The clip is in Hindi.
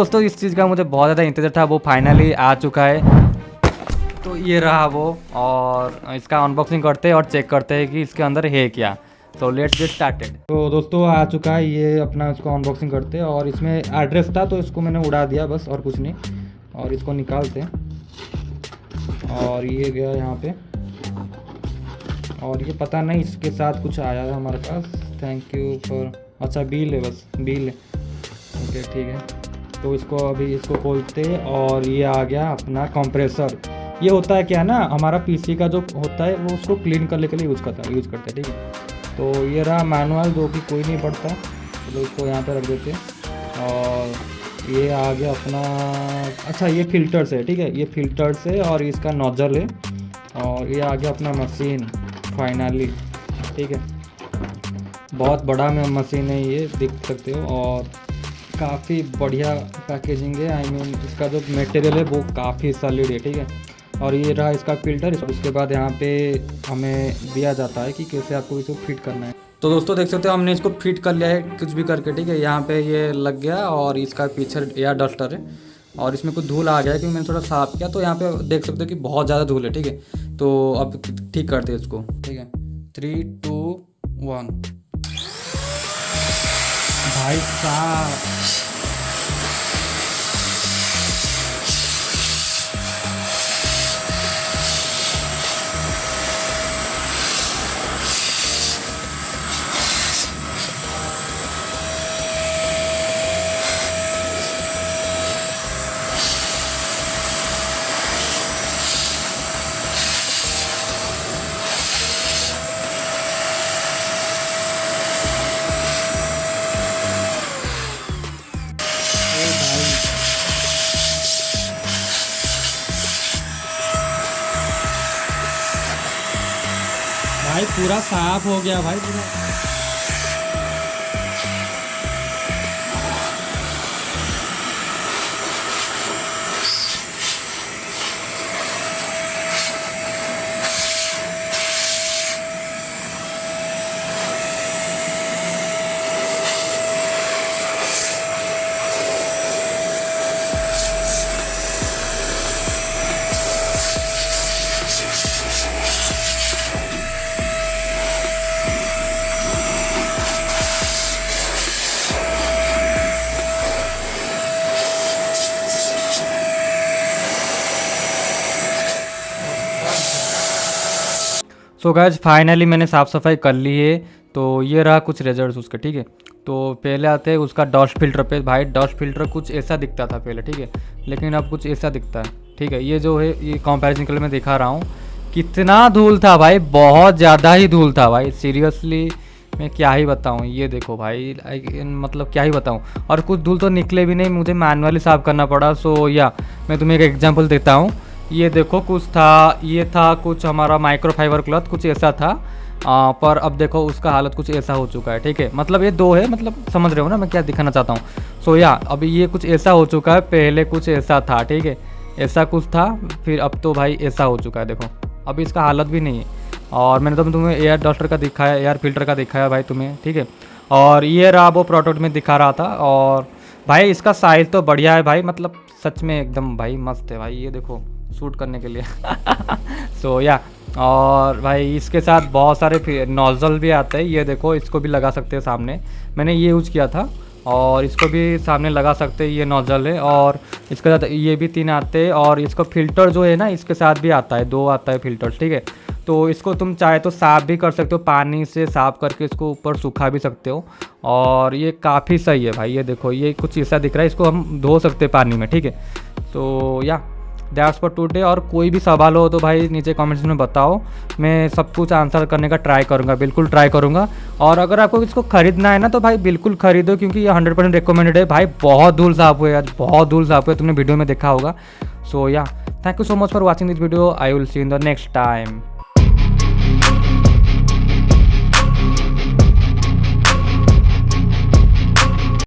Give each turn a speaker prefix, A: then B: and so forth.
A: दोस्तों इस चीज़ का मुझे बहुत ज़्यादा इंतज़ार था, वो फाइनली आ चुका है। तो ये रहा वो, और इसका अनबॉक्सिंग करते हैं और चेक करते हैं कि इसके अंदर है क्या। तो लेट्स गेट स्टार्टेड। तो दोस्तों आ चुका है ये अपना, इसको अनबॉक्सिंग करते हैं। और इसमें एड्रेस था तो इसको मैंने उड़ा दिया बस, और कुछ नहीं। और इसको निकालते हैं, और ये गया यहाँ पे। और ये पता नहीं इसके साथ कुछ आया है हमारे पास। थैंक यू फॉर, अच्छा बिल है, बस बिल है। ओके ठीक है। तो इसको अभी इसको खोलते, और ये आ गया अपना कंप्रेसर। ये होता है क्या ना, हमारा पीसी का जो होता है वो उसको क्लीन करने के लिए यूज़ करते हैं, ठीक है। तो ये रहा मैनुअल, जो कि कोई नहीं पढ़ता, तो इसको यहाँ पे रख देते हैं। और ये आ गया अपना, अच्छा ये फिल्टर्स है, ठीक है, ये फिल्टर्स है और इसका नोजल है। और ये आ गया अपना मशीन फाइनली, ठीक है। बहुत बड़ा में मशीन है ये, देख सकते हो। और काफ़ी बढ़िया पैकेजिंग है, आई मीन इसका जो मटेरियल है वो काफ़ी सॉलिड है, ठीक है। और ये रहा इसका फिल्टर। उसके बाद यहाँ पे हमें दिया जाता है कि कैसे आपको इसको फिट करना है। तो दोस्तों देख सकते हो हमने इसको फिट कर लिया है कुछ भी करके, ठीक है। यहाँ पे ये लग गया, और इसका पीछे एयर डस्टर है। और इसमें कुछ धूल आ गया है क्योंकि मैंने थोड़ा साफ किया, तो यहाँ पे देख सकते हो कि बहुत ज़्यादा धूल है, ठीक है। तो अब ठीक करते हैं इसको, ठीक है। 3, 2, 1। भाई साहब भाई पूरा साफ हो गया भाई पूरा। सो गाइज फाइनली मैंने साफ़ सफाई कर ली है। तो ये रहा कुछ रिजल्ट्स उसके, ठीक है। तो पहले आते हैं उसका डस्ट फिल्टर पे। भाई डस्ट फिल्टर कुछ ऐसा दिखता था पहले, ठीक है, लेकिन अब कुछ ऐसा दिखता है, ठीक है। ये जो है ये कंपैरिजन के लिए मैं दिखा रहा हूँ। कितना धूल था भाई, बहुत ज़्यादा ही धूल था भाई, सीरियसली मैं क्या ही बताऊँ। ये देखो भाई, मतलब क्या ही बताऊँ। और कुछ धूल तो निकले भी नहीं, मुझे मैनुअली साफ़ करना पड़ा। सो या मैं तुम्हें एक एग्जाम्पल देता हूँ। ये देखो कुछ था, ये था कुछ हमारा माइक्रोफाइबर क्लॉथ, कुछ ऐसा था। पर अब देखो उसका हालत कुछ ऐसा हो चुका है, ठीक है। मतलब ये दो है, मतलब समझ रहे हो ना मैं क्या दिखाना चाहता हूँ। सो या अभी ये कुछ ऐसा हो चुका है, पहले कुछ ऐसा था, ठीक है, ऐसा कुछ था, फिर अब तो भाई ऐसा हो चुका है। देखो अभी इसका हालत भी नहीं है। और मैंने तो तुम्हें एयर डस्टर का दिखाया, एयर फिल्टर का दिखाया भाई तुम्हें, ठीक है। और ये रहा वो प्रोडक्ट में दिखा रहा था। और भाई इसका साइज़ तो बढ़िया है भाई, मतलब सच में एकदम भाई मस्त है भाई। ये देखो शूट करने के लिए सो या और भाई इसके साथ बहुत सारे नोजल भी आते हैं। ये देखो इसको भी लगा सकते हैं सामने, मैंने ये यूज़ किया था। और इसको भी सामने लगा सकते हैं, ये नोजल है। और इसके साथ ये भी 3 आते हैं। और इसका फ़िल्टर जो है ना इसके साथ भी आता है, 2 आता है फ़िल्टर, ठीक है। तो इसको तुम चाहे तो साफ़ भी कर सकते हो, पानी से साफ़ करके इसको ऊपर सुखा भी सकते हो। और ये काफ़ी सही है भाई। ये देखो ये कुछ ऐसा दिख रहा है, इसको हम धो सकते हैं पानी में, ठीक है। तो या दैट्स फॉर टुडे। और कोई भी सवाल हो तो भाई नीचे कमेंट्स में बताओ, मैं सब कुछ आंसर करने का ट्राई करूँगा, बिल्कुल ट्राई करूँगा। और अगर आपको इसको ख़रीदना है ना तो भाई बिल्कुल ख़रीदो, क्योंकि ये 100% रिकमेंडेड है भाई। बहुत धूल साफ हुए आज, बहुत धूल साफ हुए, तुमने वीडियो में देखा होगा। सो या thank you so much for watching this video. I will see in the next time.